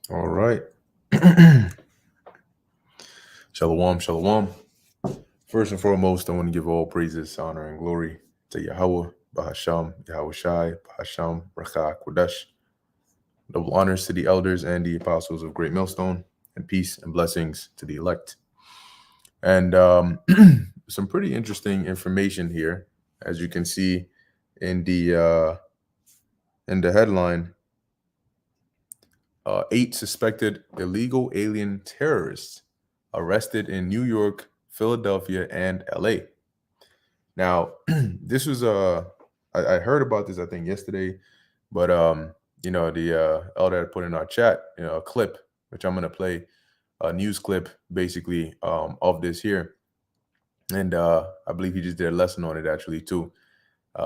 All right. Shalom, shalom. First and foremost, I want to give all praises, honor, and glory to Yahweh, Bahasham, Yahweh Shai, Bahasham, Rakha, Kodesh. Double honors to the elders and the apostles of Great Millstone, and peace and blessings to the elect. And some pretty interesting information here, as you can see in the headline. 8 suspected illegal alien terrorists arrested in New York, Philadelphia, and LA. Now, this was I heard about this, I think, yesterday, but the elder had put in our chat, a clip, which I'm gonna play, a news clip basically of this here. And I believe he just did a lesson on it actually too.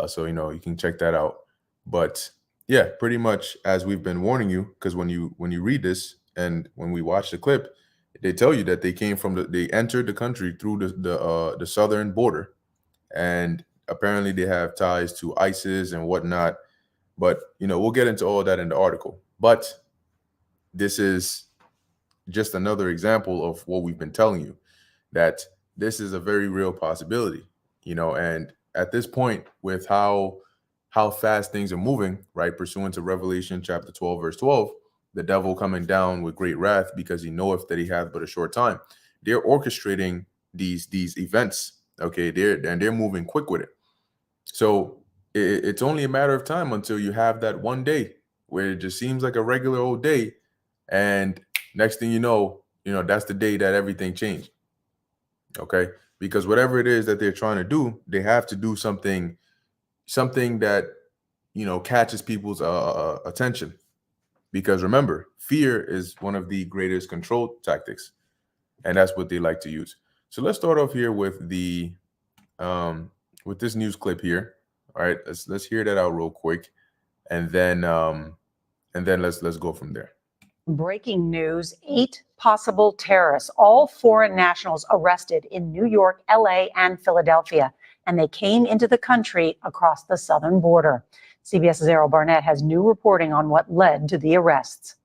So you can check that out. But yeah, pretty much as we've been warning you, because when you read this and when we watch the clip, they tell you that they entered the country through the southern border, and apparently they have ties to ISIS and whatnot. But we'll get into all that in the article. But this is just another example of what we've been telling you, that this is a very real possibility, and at this point, with how fast things are moving, right, pursuant to Revelation chapter 12, verse 12, the devil coming down with great wrath because he knoweth that he hath but a short time. They're orchestrating these events, okay? They're moving quick with it. So it's only a matter of time until you have that one day where it just seems like a regular old day, and next thing you know, that's the day that everything changed. Okay, because whatever it is that they're trying to do, they have to do something that catches people's attention. Because remember, fear is one of the greatest control tactics, and that's what they like to use. So let's start off here with the with this news clip here. All right, let's hear that out real quick, and then let's go from there. Breaking news, 8 possible terrorists, all foreign nationals, arrested in New York, LA, and Philadelphia. And they came into the country across the southern border. CBS's Errol Barnett has new reporting on what led to the arrests.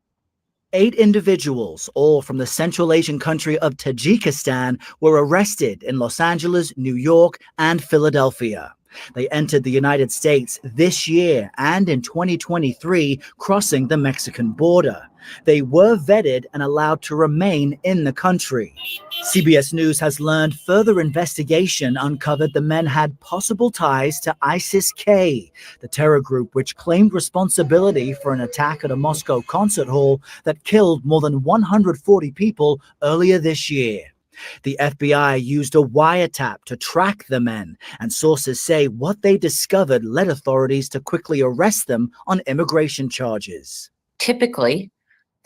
8 individuals, all from the Central Asian country of Tajikistan, were arrested in Los Angeles, New York, and Philadelphia. They entered the United States this year and in 2023, crossing the Mexican border. They were vetted and allowed to remain in the country. CBS News has learned further investigation uncovered the men had possible ties to ISIS-K, the terror group which claimed responsibility for an attack at a Moscow concert hall that killed more than 140 people earlier this year. The FBI used a wiretap to track the men, and sources say what they discovered led authorities to quickly arrest them on immigration charges. Typically,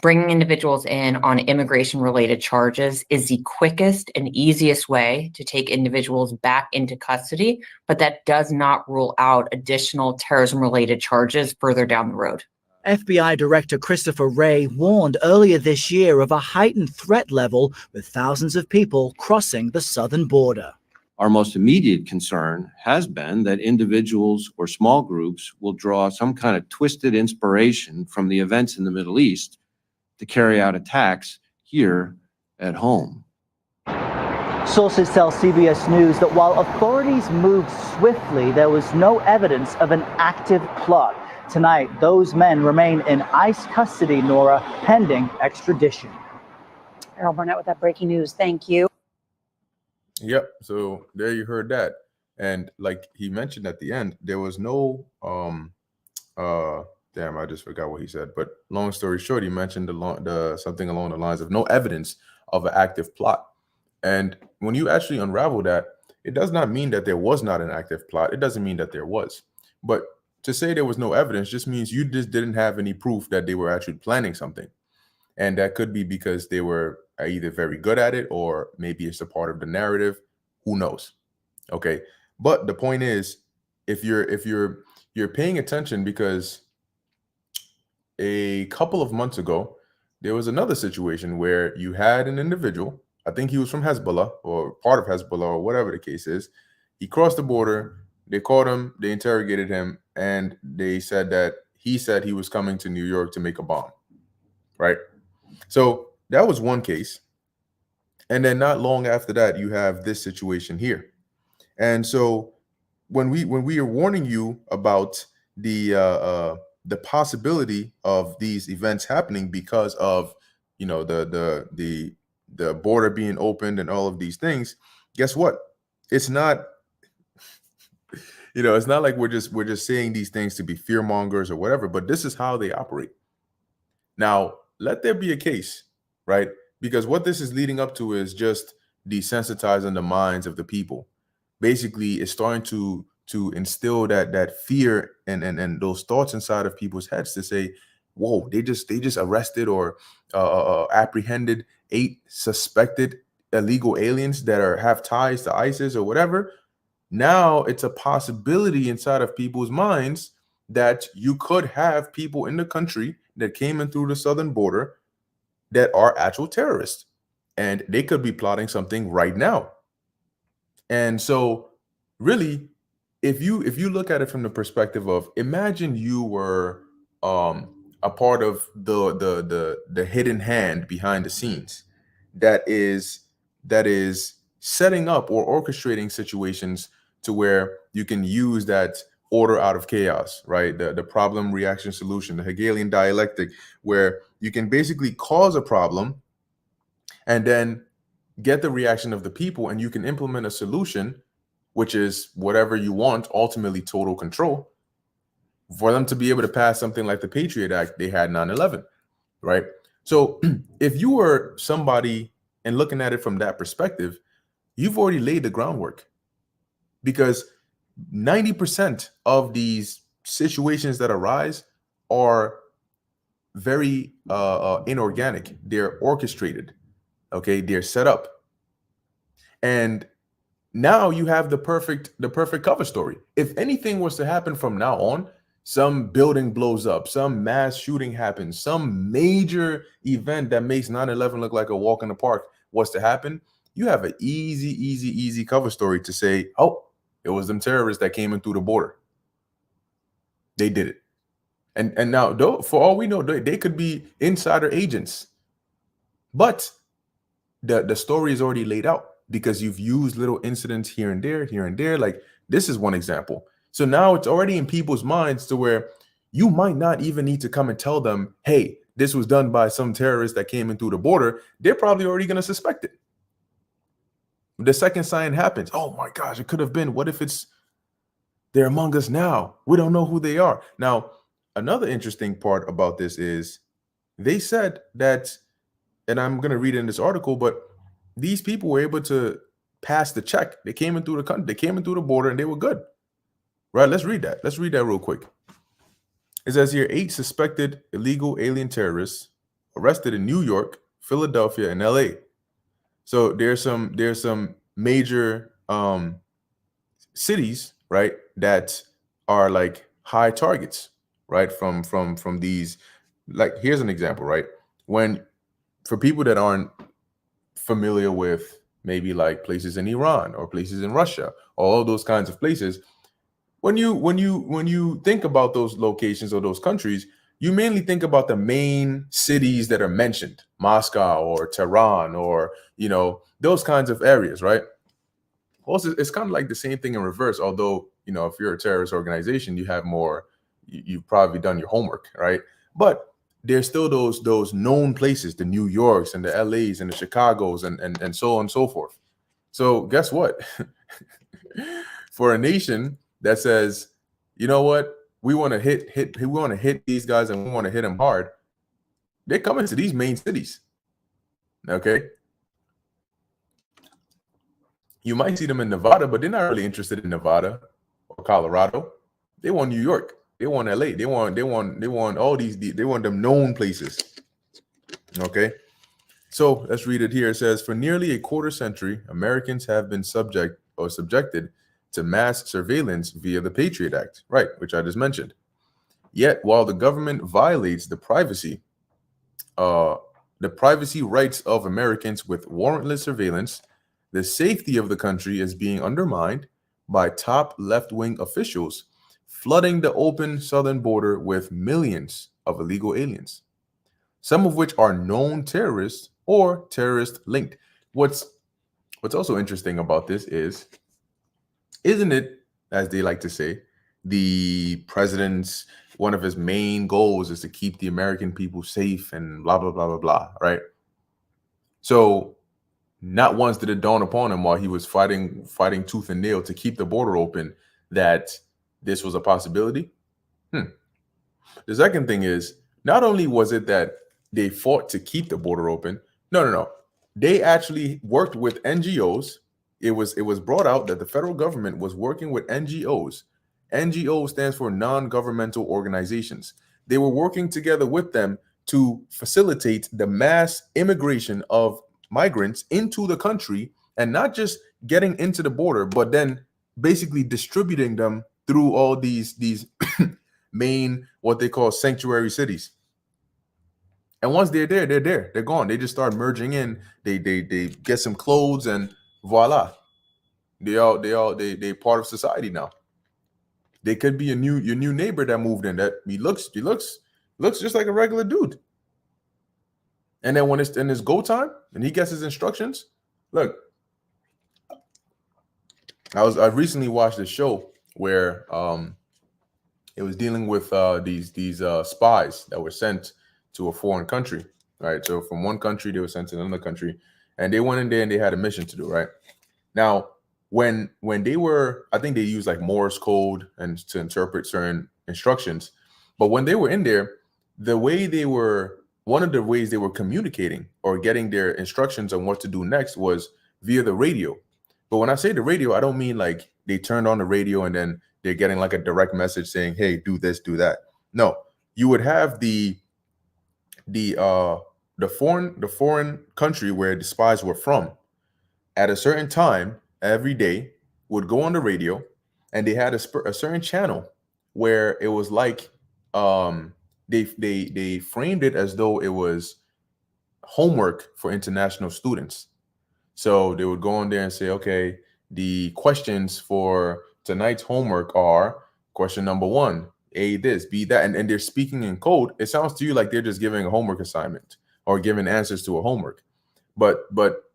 bringing individuals in on immigration-related charges is the quickest and easiest way to take individuals back into custody, but that does not rule out additional terrorism-related charges further down the road. FBI Director Christopher Wray warned earlier this year of a heightened threat level with thousands of people crossing the southern border. Our most immediate concern has been that individuals or small groups will draw some kind of twisted inspiration from the events in the Middle East to carry out attacks here at home. Sources tell CBS News that while authorities moved swiftly, there was no evidence of an active plot. Tonight, those men remain in ICE custody, Nora, pending extradition. Errol Barnett with that breaking news. Thank you. Yep. So there you heard that. And like he mentioned at the end, there was no damn, I just forgot what he said. But long story short, he mentioned something along the lines of no evidence of an active plot. And when you actually unravel that, it does not mean that there was not an active plot. It doesn't mean that there was. But to say there was no evidence just means you just didn't have any proof that they were actually planning something. And that could be because they were either very good at it, or maybe it's a part of the narrative. Who knows? Okay. But the point is, if you're paying attention, because a couple of months ago, there was another situation where you had an individual, I think he was from Hezbollah or part of Hezbollah or whatever the case is. He crossed the border, they caught him, they interrogated him, and they said that he said he was coming to New York to make a bomb, right? So that was one case. And then not long after that, you have this situation here. And so when we are warning you about the possibility of these events happening because of, you know, the border being opened and all of these things, guess what? It's not, you know, it's not like we're just saying these things to be fear mongers or whatever, but this is how they operate. Now, let there be a case, right? Because what this is leading up to is just desensitizing the minds of the people. Basically, it's starting to instill that fear and those thoughts inside of people's heads to say, whoa, they just arrested or apprehended 8 suspected illegal aliens that have ties to ISIS or whatever. Now it's a possibility inside of people's minds that you could have people in the country that came in through the southern border that are actual terrorists, and they could be plotting something right now. And so really, if you look at it from the perspective of, imagine you were a part of the hidden hand behind the scenes that is setting up or orchestrating situations to where you can use that order out of chaos, right? The problem, reaction, solution, the Hegelian dialectic, where you can basically cause a problem and then get the reaction of the people, and you can implement a solution, which is whatever you want, ultimately total control, for them to be able to pass something like the Patriot Act they had 9/11, right? So if you were somebody and looking at it from that perspective, you've already laid the groundwork, because 90% of these situations that arise are very inorganic. They're orchestrated. Okay, they're set up. And now you have the perfect cover story. If anything was to happen from now on, some building blows up, some mass shooting happens, some major event that makes 9/11 look like a walk in the park was to happen, you have an easy cover story to say, oh, it was them terrorists that came in through the border. They did it. And now, though, for all we know, they could be insider agents. But the story is already laid out, because you've used little incidents here and there. Like, this is one example. So now it's already in people's minds to where you might not even need to come and tell them, hey, this was done by some terrorist that came in through the border. They're probably already going to suspect it. The second sign happens, oh my gosh, it could have been. What if they're among us now? We don't know who they are. Now, another interesting part about this is they said that, and I'm going to read it in this article, but these people were able to pass the check. They came in through the country, they came in through the border, and they were good. Right? Let's read that. Let's read that real quick. It says here, 8 suspected illegal alien terrorists arrested in New York, Philadelphia, and LA. So there's some major cities, right, that are like high targets, right, from these. Like, here's an example, right? When, for people that aren't familiar with maybe like places in Iran or places in Russia, all those kinds of places, when you think about those locations or those countries, you mainly think about the main cities that are mentioned, Moscow or Tehran, or, you know, those kinds of areas, right? Also, it's kind of like the same thing in reverse, although, you know, if you're a terrorist organization, you have more, you've probably done your homework, right? But there's still those known places, the New Yorks and the LAs and the Chicagos and so on and so forth. So guess what? For a nation that says, you know what, we want to hit these guys and we want to hit them hard, they're coming to these main cities. Okay. You might see them in Nevada, but they're not really interested in Nevada or Colorado. They want New York. They want LA. They want all these. They want them known places. Okay. So let's read it here. It says, for nearly a quarter century, Americans have been subjected to mass surveillance via the Patriot Act, right, which I just mentioned. Yet, while the government violates the privacy rights of Americans with warrantless surveillance, the safety of the country is being undermined by top left-wing officials flooding the open southern border with millions of illegal aliens, some of which are known terrorists or terrorist linked. What's also interesting about this is, isn't it, as they like to say, the president's one of his main goals is to keep the American people safe and blah blah blah blah blah, right? So not once did it dawn upon him while he was fighting tooth and nail to keep the border open that this was a possibility. The second thing is, not only was it that they fought to keep the border open, no. They actually worked with NGOs. It was brought out that the federal government was working with NGOs. NGO stands for non-governmental organizations. They were working together with them to facilitate the mass immigration of migrants into the country, and not just getting into the border, but then basically distributing them through all these main, what they call sanctuary cities. And once they're there, they're gone. They just start merging in. They get some clothes and voila, they part of society now. They could be your new neighbor that moved in. That he looks just like a regular dude. And then when it's in his go time and he gets his instructions, look. I recently watched a show where it was dealing with these spies that were sent to a foreign country, right? So from one country they were sent to another country, and they went in there and they had a mission to do, right? Now, when they were, I think they used like Morse code and to interpret certain instructions, but when they were in there, one of the ways they were communicating or getting their instructions on what to do next was via the radio. But when I say the radio, I don't mean like they turned on the radio and then they're getting like a direct message saying, hey, do this, do that. No, you would have the foreign country where the spies were from at a certain time every day would go on the radio, and they had a certain channel where it was like they framed it as though it was homework for international students. So they would go on there and say, okay, the questions for tonight's homework are question number 1, A this, B that, and they're speaking in code. It sounds to you like they're just giving a homework assignment or giving answers to a homework. But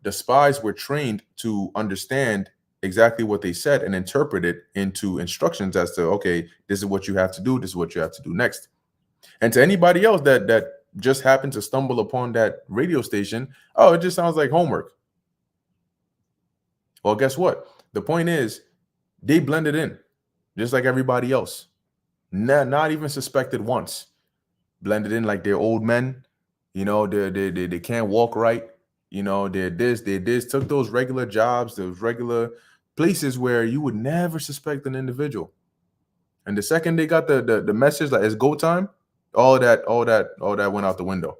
the spies were trained to understand exactly what they said and interpret it into instructions as to, okay, this is what you have to do, this is what you have to do next. And to anybody else that just happened to stumble upon that radio station, oh, it just sounds like homework. Well, guess what? The point is, they blended in just like everybody else. Not even suspected once. Blended in like they're old men. You know, they can't walk right. You know, they're this. Took those regular jobs, those regular places where you would never suspect an individual. And the second they got the message like it's go time, all that went out the window.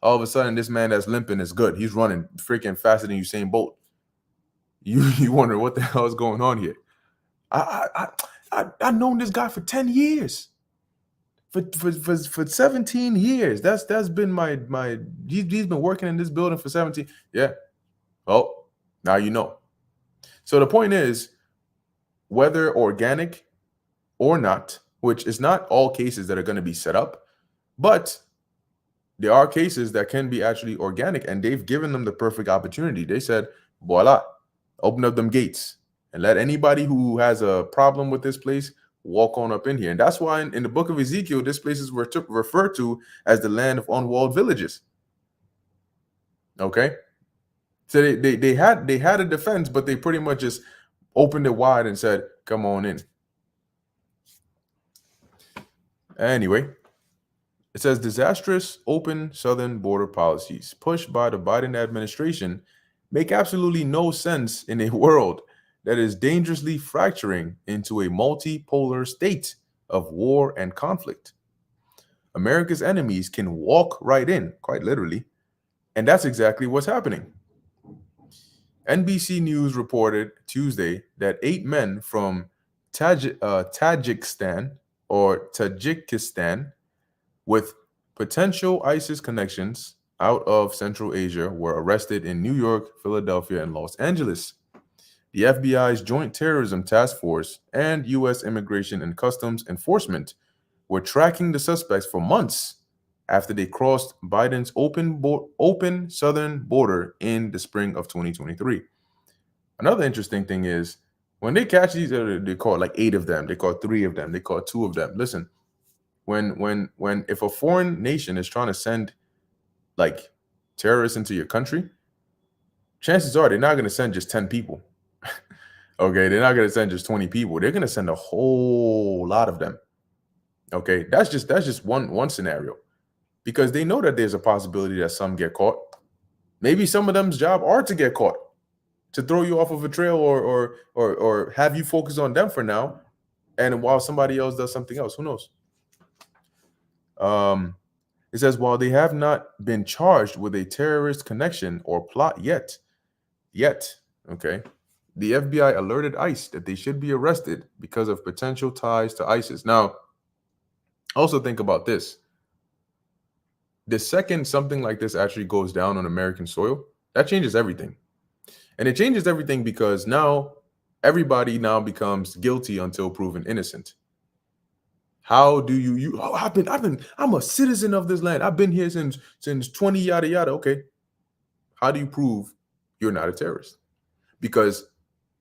All of a sudden, this man that's limping is good. He's running freaking faster than Usain Bolt. You wonder what the hell is going on here. I've known this guy for 10 years. For 17 years. That's been my he's been working in this building for 17. Yeah. Oh, now you know. So the point is, whether organic or not, which is not all cases that are going to be set up, but there are cases that can be actually organic, and they've given them the perfect opportunity. They said, voila, open up them gates and let anybody who has a problem with this place walk on up in here. And that's why in the book of Ezekiel, this place is referred to as the land of unwalled villages. Okay. So they had a defense, but they pretty much just opened it wide and said, come on in. Anyway, it says disastrous open southern border policies pushed by the Biden administration make absolutely no sense in a world that is dangerously fracturing into a multipolar state of war and conflict. America's enemies can walk right in, quite literally, and that's exactly what's happening. NBC News reported Tuesday that 8 men from Tajikistan with potential ISIS connections out of Central Asia were arrested in New York, Philadelphia, and Los Angeles. The FBI's Joint Terrorism Task Force and U.S. Immigration and Customs Enforcement were tracking the suspects for months after they crossed Biden's open southern border in the spring of 2023. Another interesting thing is when they catch these, they caught like 8 of them, they caught 3 of them, they caught 2 of them. Listen, if a foreign nation is trying to send like terrorists into your country, chances are they're not going to send just 10 people. Okay, they're not going to send just 20 people. They're going to send a whole lot of them. Okay, that's just one scenario, because they know that there's a possibility that some get caught. Maybe some of them's job are to get caught, to throw you off of a trail or have you focus on them for now, and while somebody else does something else. Who knows? It says, while they have not been charged with a terrorist connection or plot yet, okay, the FBI alerted ICE that they should be arrested because of potential ties to ISIS. Now, also think about this. The second something like this actually goes down on American soil, that changes everything. And it changes everything because now everybody now becomes guilty until proven innocent. How do I'm a citizen of this land. I've been here since 20 yada yada. Okay. How do you prove you're not a terrorist? Because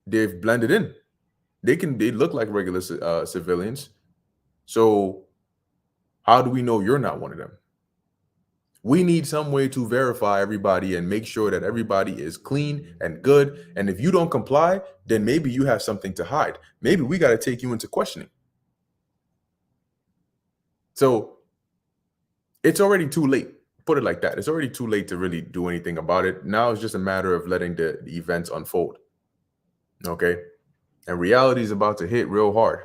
they've blended in. They look like regular civilians. So how do we know you're not one of them? We need some way to verify everybody and make sure that everybody is clean and good. And if you don't comply, then maybe you have something to hide. Maybe we got to take you into questioning. So it's already too late. Put it like that. It's already too late to really do anything about it. Now it's just a matter of letting the events unfold. Okay. And reality is about to hit real hard.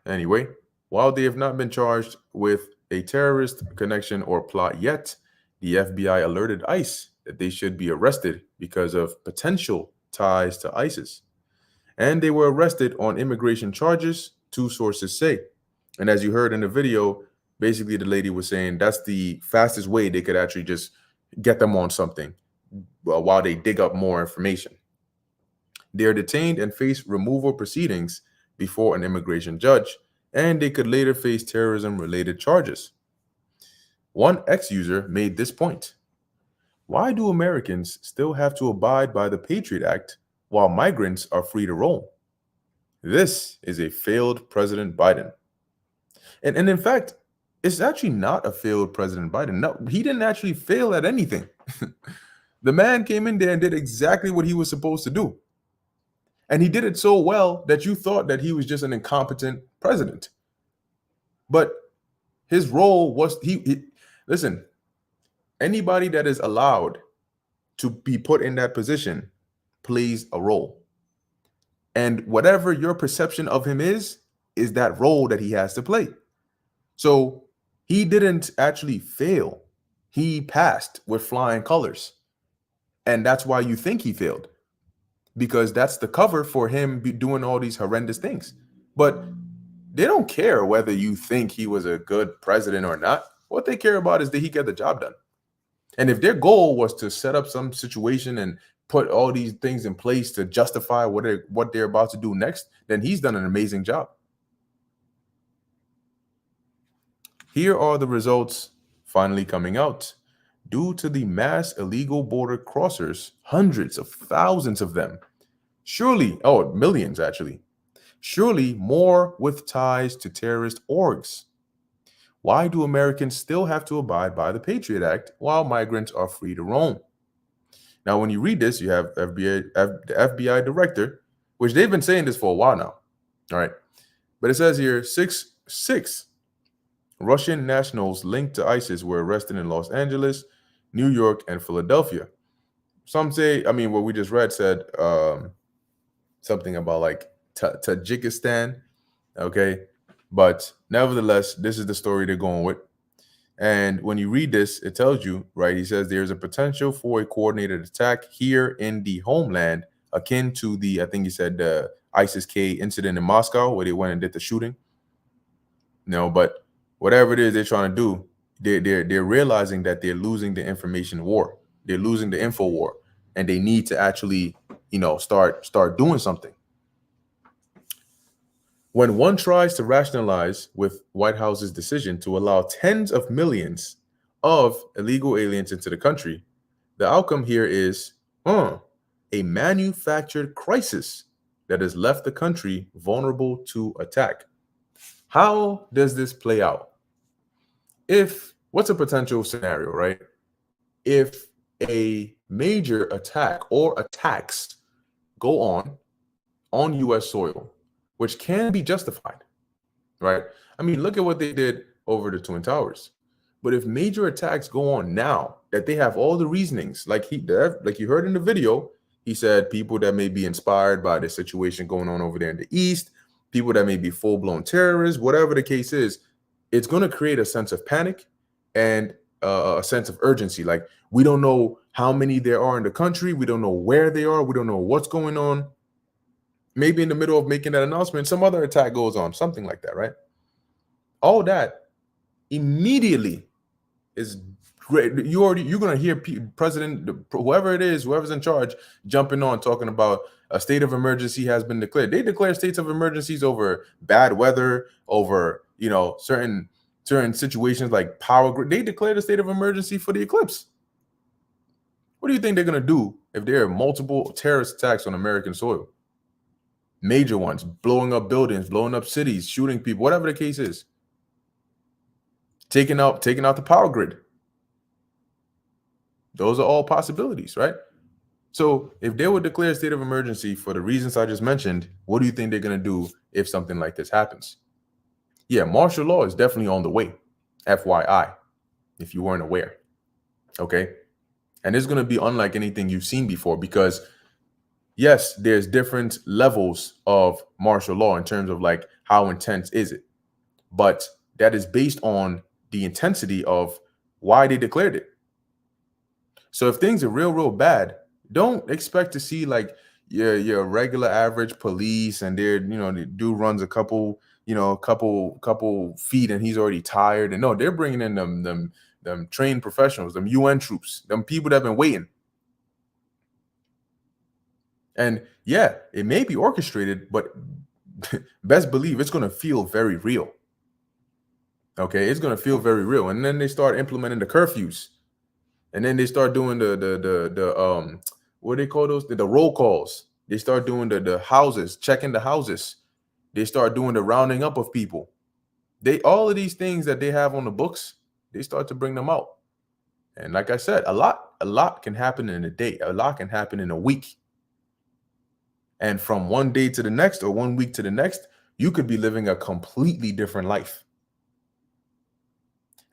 Anyway, while they have not been charged with a terrorist connection or plot yet, the FBI alerted ICE that they should be arrested because of potential ties to ISIS. And they were arrested on immigration charges, 2 sources say. And as you heard in the video, basically the lady was saying that's the fastest way they could actually just get them on something while they dig up more information. They are detained and face removal proceedings before an immigration judge, and they could later face terrorism-related charges. One ex-user made this point: why do Americans still have to abide by the Patriot Act while migrants are free to roam? This is a failed President Biden. And in fact, it's actually not a failed President Biden. No, he didn't actually fail at anything. The man came in there and did exactly what he was supposed to do. And he did it so well that you thought that he was just an incompetent president. But his role was, listen, anybody that is allowed to be put in that position plays a role. And whatever your perception of him is that role that he has to play. So he didn't actually fail. He passed with flying colors. And that's why you think he failed, because that's the cover for him doing all these horrendous things. But they don't care whether you think he was a good president or not. What they care about is, did he get the job done? And if their goal was to set up some situation and put all these things in place to justify what they're about to do next, then he's done an amazing job. Here are the results finally coming out. Due to the mass illegal border crossers, hundreds of thousands of them, millions actually, surely more with ties to terrorist orgs. Why do Americans still have to abide by the Patriot Act while migrants are free to roam? Now, when you read this, you have the FBI director, which they've been saying this for a while now. All right. But it says here, six Russian nationals linked to ISIS were arrested in Los Angeles, New York, and Philadelphia. Some say, what we just read said something about like Tajikistan. Okay. But nevertheless, this is the story they're going with. And when you read this, it tells you, right? He says there's a potential for a coordinated attack here in the homeland, akin to the, I think he said, the ISIS-K incident in Moscow where they went and did the shooting. No, but whatever it is they're trying to do, they're realizing that they're losing the information war. They're losing the info war, and they need to actually, start doing something. When one tries to rationalize with White House's decision to allow tens of millions of illegal aliens into the country, the outcome here is a manufactured crisis that has left the country vulnerable to attack. How does this play out? What's a potential scenario, right? If a major attack or attacks go on U.S. soil, which can be justified, right? I mean, look at what they did over the Twin Towers. But if major attacks go on now, that they have all the reasonings, like you heard in the video, he said people that may be inspired by the situation going on over there in the East, people that may be full-blown terrorists, whatever the case is, it's going to create a sense of panic and a sense of urgency. Like, we don't know how many there are in the country. We don't know where they are. We don't know what's going on. Maybe in the middle of making that announcement, some other attack goes on, something like that, right? All that immediately is great. You're going to hear President, whoever it is, whoever's in charge, jumping on, talking about a state of emergency has been declared. They declare states of emergencies over bad weather, over, certain situations like power grid. They declared a state of emergency for the eclipse. What do you think they're going to do if there are multiple terrorist attacks on American soil? Major ones, blowing up buildings, blowing up cities, shooting people, whatever the case is. Taking out the power grid. Those are all possibilities, right? So if they would declare a state of emergency for the reasons I just mentioned, what do you think they're going to do if something like this happens? Yeah, martial law is definitely on the way. FYI, if you weren't aware. Okay. And it's going to be unlike anything you've seen before because yes, there's different levels of martial law in terms of like how intense is it, but that is based on the intensity of why they declared it. So if things are real bad, don't expect to see like your regular average police and the dude runs a couple feet and he's already tired. And no, they're bringing in them trained professionals, them UN troops, them people that have been waiting. And yeah, it may be orchestrated, but best believe it's going to feel very real. Okay, it's going to feel very real. And then they start implementing the curfews. And then they start doing the what do they call those? The roll calls. They start doing the houses, checking the houses. They start doing the rounding up of people. All of these things that they have on the books, they start to bring them out. And like I said, a lot can happen in a day. A lot can happen in a week. And from one day to the next or 1 week to the next, you could be living a completely different life.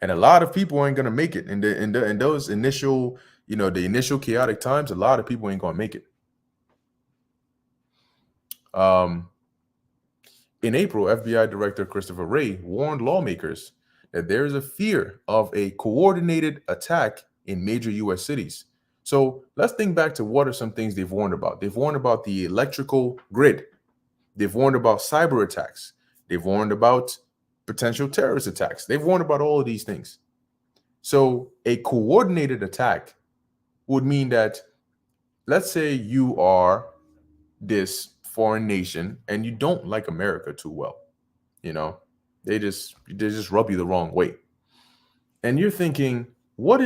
And a lot of people ain't going to make it. In those initial, the initial chaotic times, a lot of people ain't going to make it. In April, FBI Director Christopher Wray warned lawmakers that there is a fear of a coordinated attack in major U.S. cities. So let's think back to what are some things they've warned about. They've warned about the electrical grid. They've warned about cyber attacks. They've warned about potential terrorist attacks. They've warned about all of these things. So a coordinated attack would mean that, let's say you are this foreign nation and you don't like America too well. They just rub you the wrong way. And you're thinking, how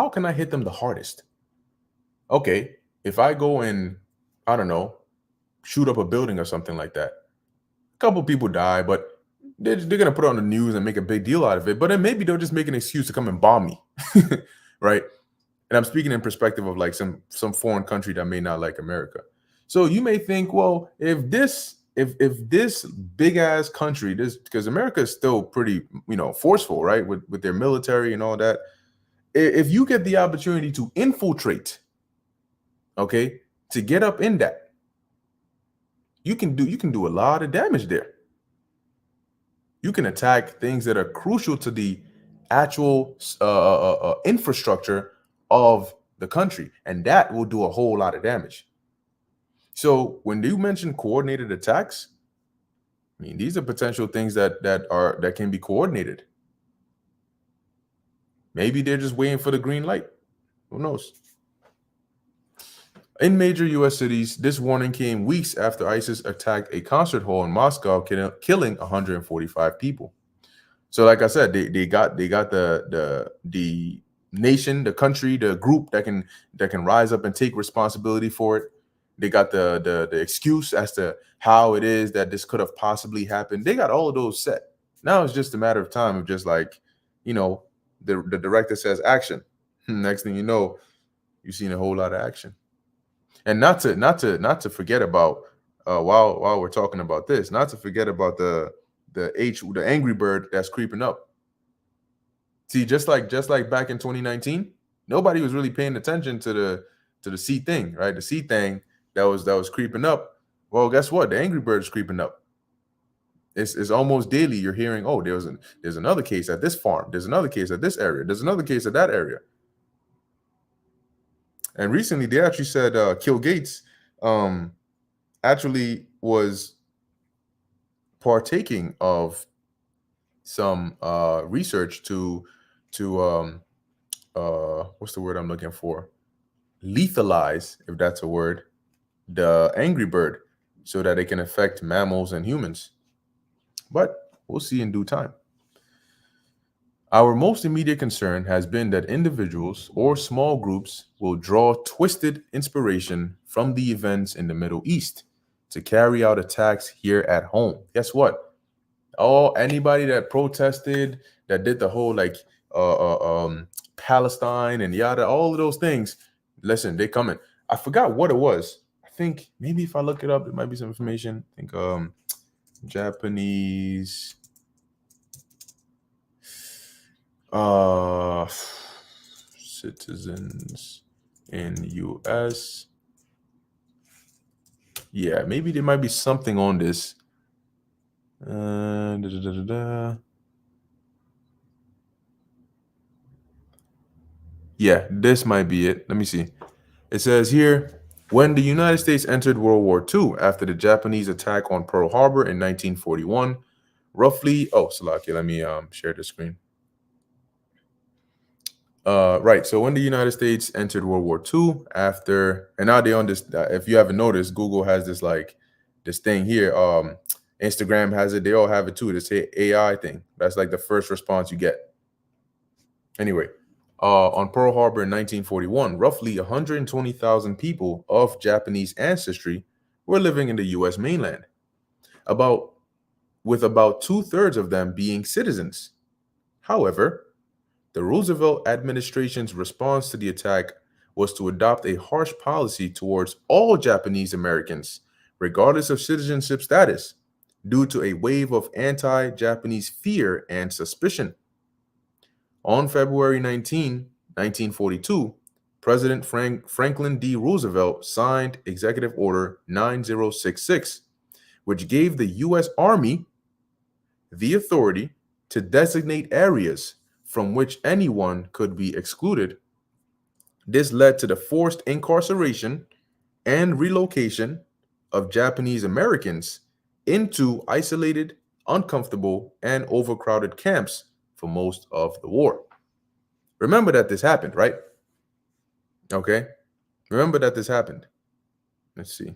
can I hit them the hardest? Okay, if I go and, I don't know, shoot up a building or something like that, a couple people die, but they're going to put it on the news and make a big deal out of it. But then maybe they'll just make an excuse to come and bomb me, right? And I'm speaking in perspective of like some foreign country that may not like America. So you may think, well, if this big ass country, because America is still pretty, forceful, right? With their military and all that. If you get the opportunity to infiltrate, okay, to get up in that, you can do a lot of damage there. You can attack things that are crucial to the actual infrastructure of the country, and that will do a whole lot of damage. So when you mention coordinated attacks, I mean, these are potential things that can be coordinated. Maybe they're just waiting for the green light. Who knows? In major U.S. cities, this warning came weeks after ISIS attacked a concert hall in Moscow, killing 145 people. So, like I said, they got the nation, the country, the group that can rise up and take responsibility for it. They got the excuse as to how it is that this could have possibly happened. They got all of those set. Now it's just a matter of time of just like, the director says action. Next thing you know, you've seen a whole lot of action. And not to forget about while we're talking about this, not to forget about the Angry Bird that's creeping up. See, just like back in 2019, nobody was really paying attention to the C thing, right? The C thing that was creeping up. Well, guess what? The Angry Bird is creeping up. It's almost daily. You're hearing, oh, there's another case at this farm. There's another case at this area. There's another case at that area. And recently, they actually said Kill Gates actually was partaking of some research to what's the word I'm looking for? Lethalize, if that's a word, the Angry Bird so that it can affect mammals and humans. But we'll see in due time. Our most immediate concern has been that individuals or small groups will draw twisted inspiration from the events in the Middle East to carry out attacks here at home. Guess what? Anybody that protested, that did the whole Palestine and yada, all of those things, listen, they coming. I forgot what it was. I think maybe if I look it up, there might be some information. I think Japanese citizens in US. Yeah, maybe there might be something on this. Yeah, this might be it. Let me see. It says here, when the United States entered World War II after the Japanese attack on Pearl Harbor in 1941, roughly, Salaki, let me share the screen. Right. So when the United States entered World War II after, and now they on this, if you haven't noticed, Google has this thing here. Instagram has it. They all have it too. This AI thing. That's like the first response you get. Anyway, on Pearl Harbor in 1941, roughly 120,000 people of Japanese ancestry were living in the U.S. mainland, with about 2/3 of them being citizens. However, the Roosevelt administration's response to the attack was to adopt a harsh policy towards all Japanese Americans, regardless of citizenship status, due to a wave of anti-Japanese fear and suspicion. On February 19, 1942, President Franklin D. Roosevelt signed Executive Order 9066, which gave the U.S. Army the authority to designate areas from which anyone could be excluded. This led to the forced incarceration and relocation of Japanese Americans into isolated, uncomfortable, and overcrowded camps for most of the war. Remember that this happened, right? Okay. Remember that this happened. Let's see.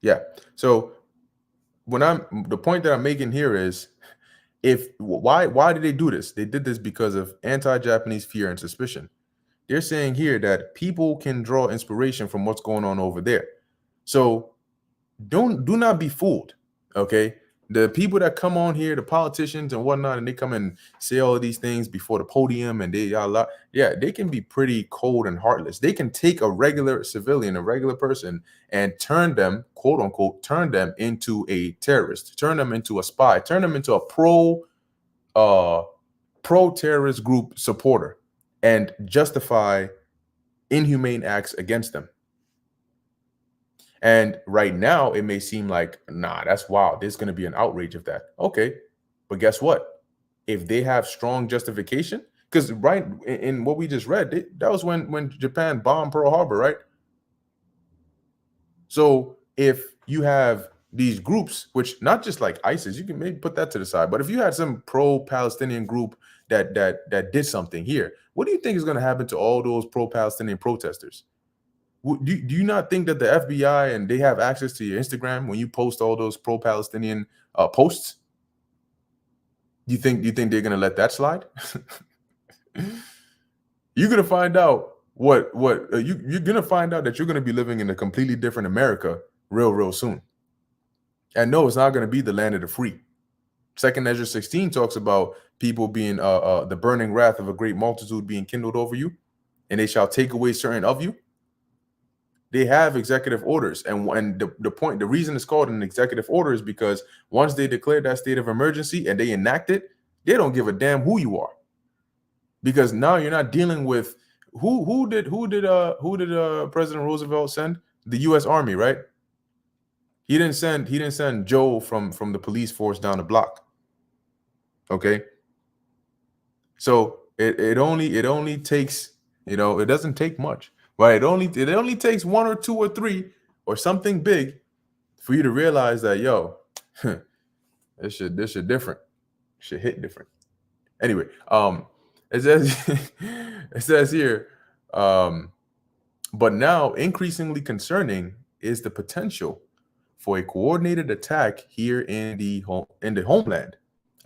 Yeah. So the point that I'm making here is, why did they do this? They did this because of anti-Japanese fear and suspicion. They're saying here that people can draw inspiration from what's going on over there. So do not be fooled. Okay. The people that come on here, the politicians and whatnot, and they come and say all of these things before the podium, and they can be pretty cold and heartless. They can take a regular civilian, a regular person, and turn them, quote unquote, turn them into a terrorist, turn them into a spy, turn them into a pro-terrorist group supporter, and justify inhumane acts against them. And right now, it may seem like, nah, that's wild. There's going to be an outrage of that. Okay. But guess what? If they have strong justification, because right in what we just read, that was when Japan bombed Pearl Harbor, right? So if you have these groups, which not just like ISIS, you can maybe put that to the side, but if you had some pro-Palestinian group that did something here, what do you think is going to happen to all those pro-Palestinian protesters? Do you not think that the FBI and they have access to your Instagram when you post all those pro-Palestinian posts? Do you think they're going to let that slide? You're going to find out you're going to find out that you're going to be living in a completely different America real soon. And no, it's not going to be the land of the free. 2nd Ezra 16 talks about people being the burning wrath of a great multitude being kindled over you, and they shall take away certain of you. They have executive orders, and the reason it's called an executive order is because once they declare that state of emergency and they enact it, they don't give a damn who you are, because now you're not dealing with who did President Roosevelt send? The U.S. Army, right? He didn't send Joe from the police force down the block. Okay, so it only takes, it doesn't take much. Right, it only takes 1 or 2 or 3 or something big for you to realize that, yo, this shit different. Should hit different. Anyway, it says here, but now increasingly concerning is the potential for a coordinated attack here in the homeland,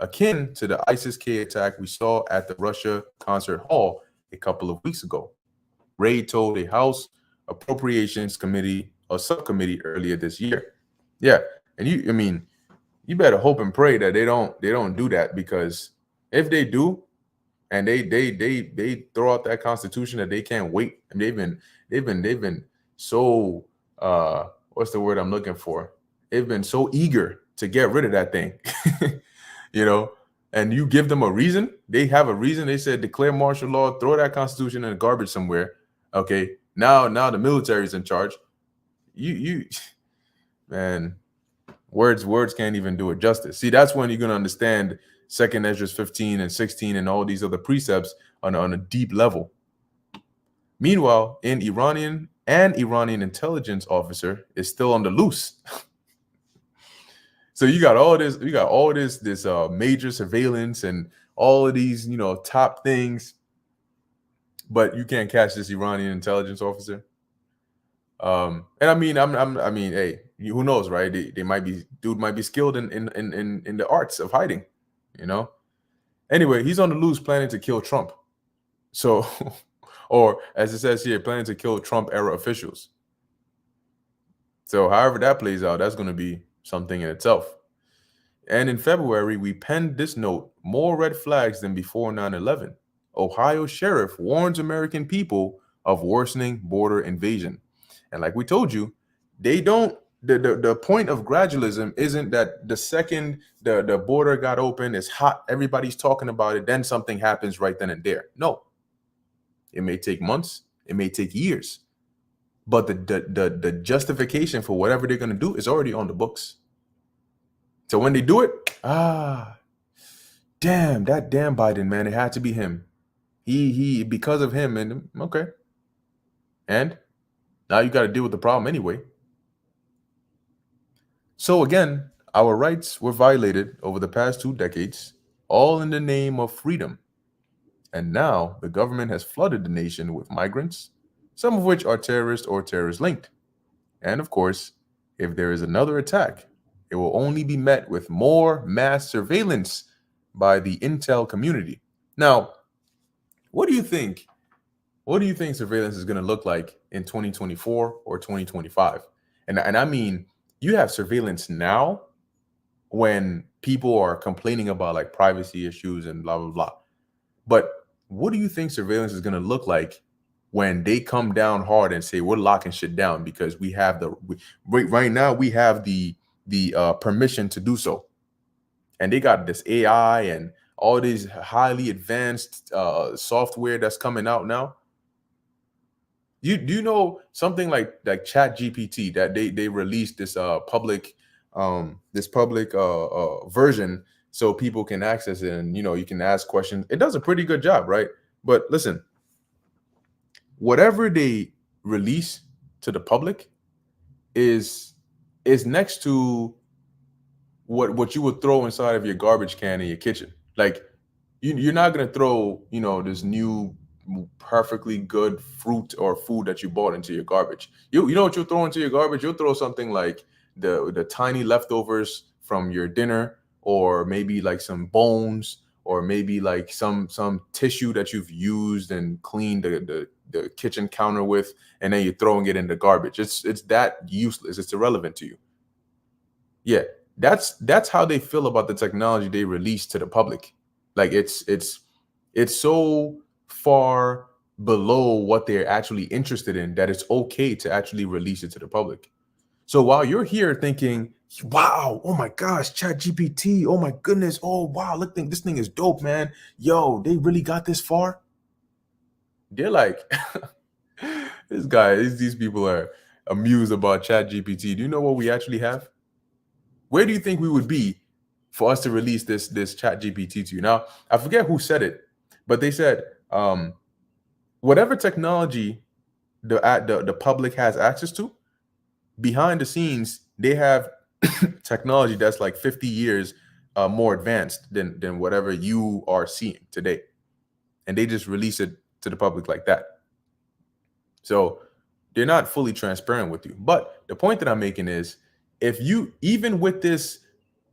akin to the ISIS-K attack we saw at the Russia Concert Hall a couple of weeks ago. Ray told a House Appropriations Committee or subcommittee earlier this year. Yeah, and you better hope and pray that they don't do that, because if they do, and they throw out that constitution that they can't wait, and they've been so what's the word I'm looking for? They've been so eager to get rid of that thing, and you give them a reason. They have a reason. They said declare martial law, throw that constitution in the garbage somewhere. Okay, now the military is in charge. You man, words can't even do it justice. See, that's when you're gonna understand 2nd Ezra 15 and 16 and all these other precepts on a deep level. Meanwhile, an Iranian intelligence officer is still on the loose. So you got all this major surveillance and all of these top things, but you can't catch this Iranian intelligence officer. And hey, who knows, right? Dude might be skilled in the arts of hiding, Anyway, he's on the loose planning to kill Trump. So, or as it says here, planning to kill Trump era officials. So however that plays out, that's going to be something in itself. And in February, we penned this note: more red flags than before 9/11. Ohio sheriff warns American people of worsening border invasion. And like we told you, they don't, the point of gradualism isn't that the second the border got open, it's hot, everybody's talking about it, then something happens right then and there. No, it may take months, it may take years, but the justification for whatever they're going to do is already on the books. So when they do it, damn Biden, man, it had to be him. He because of him, and okay. And now you got to deal with the problem anyway. So again, our rights were violated over the past 2 decades, all in the name of freedom. And now the government has flooded the nation with migrants, some of which are terrorist or terrorist linked. And of course, if there is another attack, it will only be met with more mass surveillance by the intel community. Now, what do you think? What do you think surveillance is going to look like in 2024 or 2025? And I mean, you have surveillance now when people are complaining about like privacy issues and blah, blah, blah. But what do you think surveillance is going to look like when they come down hard and say, we're locking shit down because we have right now we have the permission to do so. And they got this AI and all these highly advanced software that's coming out now. Do you know something like Chat GPT that they released this public version so people can access it, and you can ask questions. It does a pretty good job, right? But listen, whatever they release to the public is next to what you would throw inside of your garbage can in your kitchen. Like you're not gonna throw this new perfectly good fruit or food that you bought into your garbage. You know what you'll throw into your garbage? You'll throw something like the tiny leftovers from your dinner, or maybe like some bones, or maybe like some tissue that you've used and cleaned the kitchen counter with, and then you're throwing it in the garbage. It's that useless. It's irrelevant to you. Yeah, that's how they feel about the technology they release to the public. Like it's so far below what they're actually interested in that it's okay to actually release it to the public. So while you're here thinking, wow, oh my gosh, Chat GPT, oh my goodness, oh wow, look, this thing is dope, man. Yo, they really got this far. They're like, these people are amused about Chat GPT. Do you know what we actually have? Where do you think we would be for us to release this Chat GPT to you? Now, I forget who said it, but they said whatever technology the public has access to, behind the scenes, they have technology that's like 50 years more advanced than whatever you are seeing today. And they just release it to the public like that. So they're not fully transparent with you. But the point that I'm making is, if you, even with this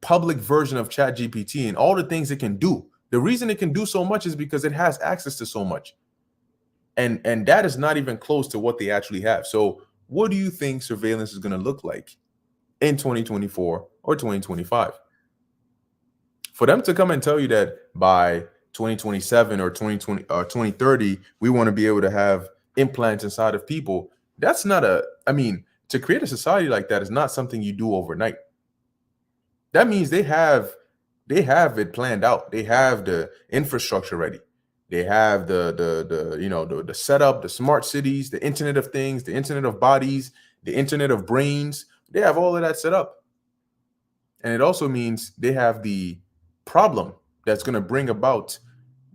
public version of Chat GPT and all the things it can do, the reason it can do so much is because it has access to so much. And that is not even close to what they actually have. So what do you think surveillance is going to look like in 2024 or 2025? For them to come and tell you that by 2027 or 2020 or 2030, we want to be able to have implants inside of people, that's not to create a society like that is not something you do overnight. That means they have it planned out. They have the infrastructure ready. They have the setup, the smart cities, the Internet of Things, the Internet of Bodies, the Internet of Brains. They have all of that set up. And it also means they have the problem that's going to bring about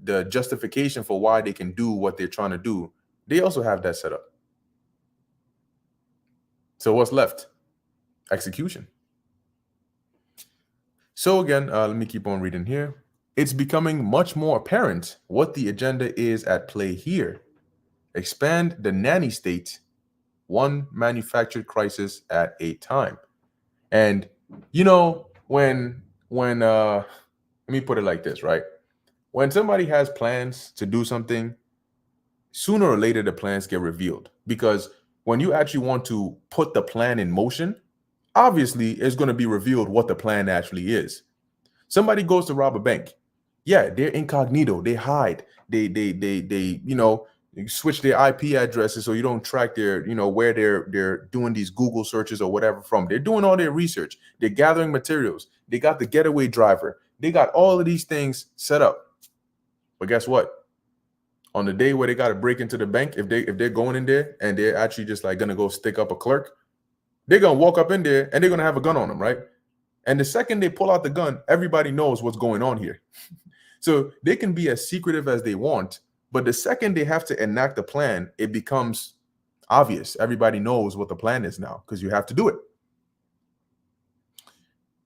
the justification for why they can do what they're trying to do. They also have that set up. So what's left? Execution. So again, let me keep on reading here. It's becoming much more apparent what the agenda is at play here. Expand the nanny state, one manufactured crisis at a time. And when let me put it like this, right? When somebody has plans to do something, sooner or later the plans get revealed, because when you actually want to put the plan in motion, obviously it's going to be revealed what the plan actually is. Somebody goes to rob a bank. Yeah, they're incognito. They hide. They switch their IP addresses so you don't track their, where they're doing these Google searches or whatever from. They're doing all their research. They're gathering materials. They got the getaway driver. They got all of these things set up. But guess what? On the day where they got to break into the bank, if they're going in there and they're actually just like gonna go stick up a clerk, they're gonna walk up in there and they're gonna have a gun on them, right? And the second they pull out the gun, everybody knows what's going on here. So they can be as secretive as they want, but the second they have to enact a plan, it becomes obvious. Everybody knows what the plan is now because you have to do it.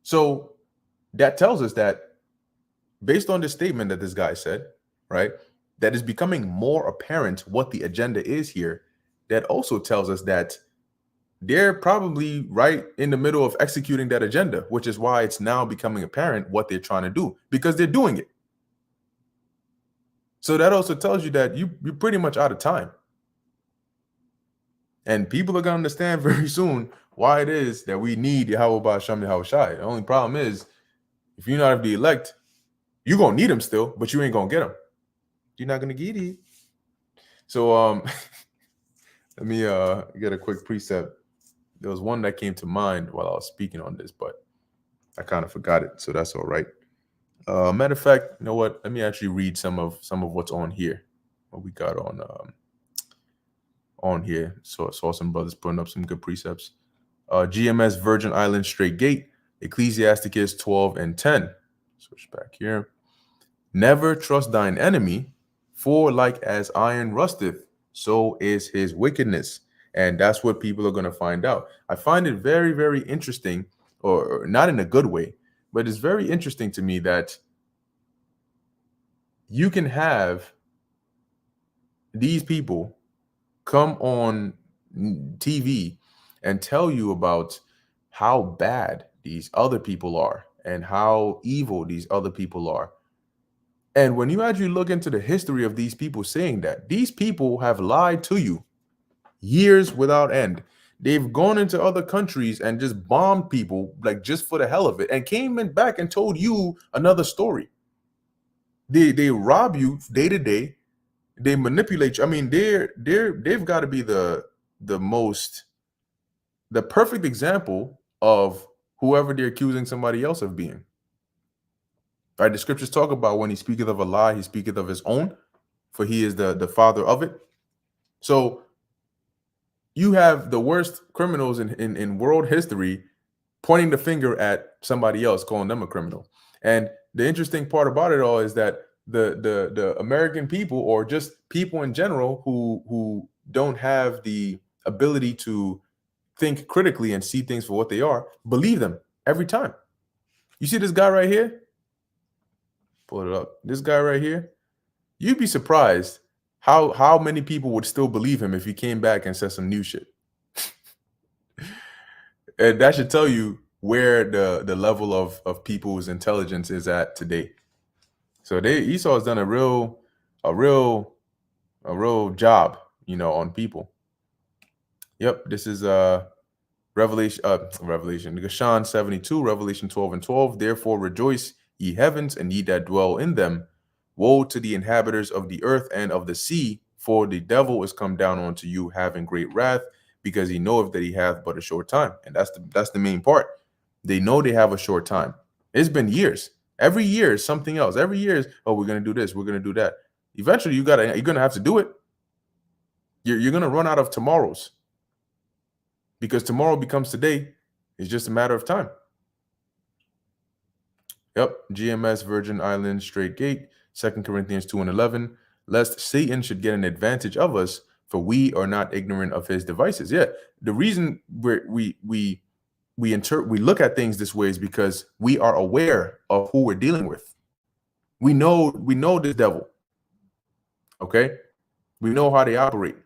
So that tells us that, based on the statement that this guy said, right, that is becoming more apparent what the agenda is here. That also tells us that they're probably right in the middle of executing that agenda, which is why it's now becoming apparent what they're trying to do, because they're doing it. So that also tells you that you're pretty much out of time. And people are going to understand very soon why it is that we need Yahweh Hashem Yahweh Shai. The only problem is, if you're not the elect, you're going to need them still, but you ain't going to get them. You're not going to get it. So let me get a quick precept. There was one that came to mind while I was speaking on this, but I kind of forgot it, so that's all right. Matter of fact, you know what? Let me actually read some of what's on here. What we got on here. So I saw some brothers putting up some good precepts. GMS Virgin Islands Straight Gate, Ecclesiasticus 12 and 10. Switch back here. Never trust thine enemy, for like as iron rusteth, so is his wickedness. And that's what people are going to find out. I find it very, very interesting, or not in a good way, but it's very interesting to me that you can have these people come on TV and tell you about how bad these other people are and how evil these other people are. And when you actually look into the history of these people saying that, these people have lied to you years without end. They've gone into other countries and just bombed people, like just for the hell of it, and came in back and told you another story. They rob you day to day. They manipulate you. I mean, they've got to be the perfect example of whoever they're accusing somebody else of being. Right? The scriptures talk about when he speaketh of a lie, he speaketh of his own, for he is the father of it. So you have the worst criminals in world history pointing the finger at somebody else, calling them a criminal. And the interesting part about it all is that the American people, or just people in general who don't have the ability to think critically and see things for what they are, believe them every time. You see this guy right here? Pull it up. This guy right here, you'd be surprised how many people would still believe him if he came back and said some new shit. And that should tell you where the level of people's intelligence is at today. So Esau has done a real job, on people. Yep, this is Revelation, Gashan 72, Revelation 12 and 12. Therefore rejoice, ye heavens, and ye that dwell in them. Woe to the inhabitants of the earth and of the sea, for the devil is come down unto you, having great wrath, because he knoweth that he hath but a short time. And that's the main part. They know they have a short time. It's been years. Every year is something else. Every year is, oh, we're gonna do this, we're gonna do that. Eventually, you're gonna have to do it. You're gonna run out of tomorrows, because tomorrow becomes today. It's just a matter of time. Yep, GMS Virgin Islands Straight Gate, 2 Corinthians 2 and 11. Lest Satan should get an advantage of us, for we are not ignorant of his devices. Yeah, the reason we look at things this way is because we are aware of who we're dealing with. We know this devil. Okay, we know how they operate.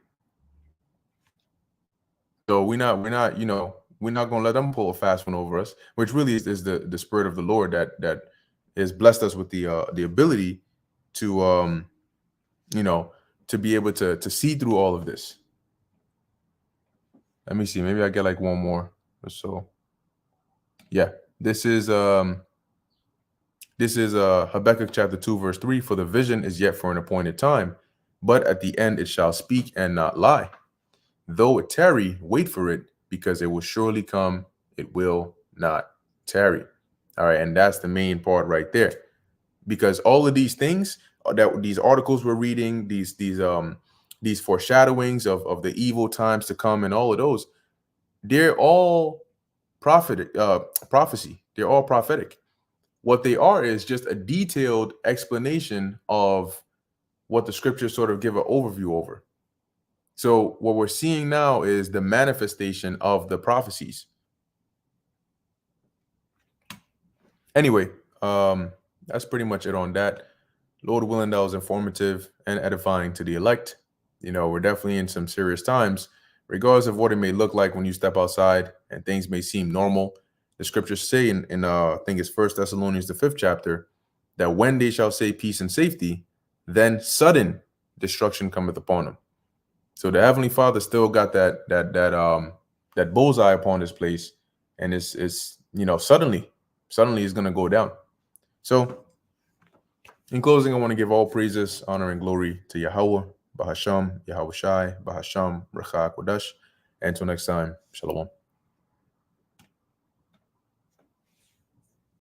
So we're not gonna let them pull a fast one over us, which really is the spirit of the Lord that has blessed us with the ability to to be able to see through all of this. Let me see, maybe I get like one more or so. Yeah, this is Habakkuk chapter 2 verse 3. For the vision is yet for an appointed time, but at the end it shall speak and not lie. Though it tarry, wait for it, because it will surely come, it will not tarry. All right, and that's the main part right there, because all of these things that these articles we're reading, these foreshadowings of the evil times to come, and all of those, they're all prophecy. They're all prophetic. What they are is just a detailed explanation of what the scriptures sort of give an overview over. So what we're seeing now is the manifestation of the prophecies. Anyway, that's pretty much it on that. Lord willing, that was informative and edifying to the elect. We're definitely in some serious times, regardless of what it may look like when you step outside and things may seem normal. The scriptures say in I think it's 1 Thessalonians, the 5th chapter, that when they shall say peace and safety, then sudden destruction cometh upon them. So the Heavenly Father still got that bullseye upon this place, and it's suddenly it's going to go down. So in closing, I want to give all praises, honor, and glory to Yahweh, Bahasham, Yahweh Shai, Bahasham, Rachak Wadash. And until next time, Shalom.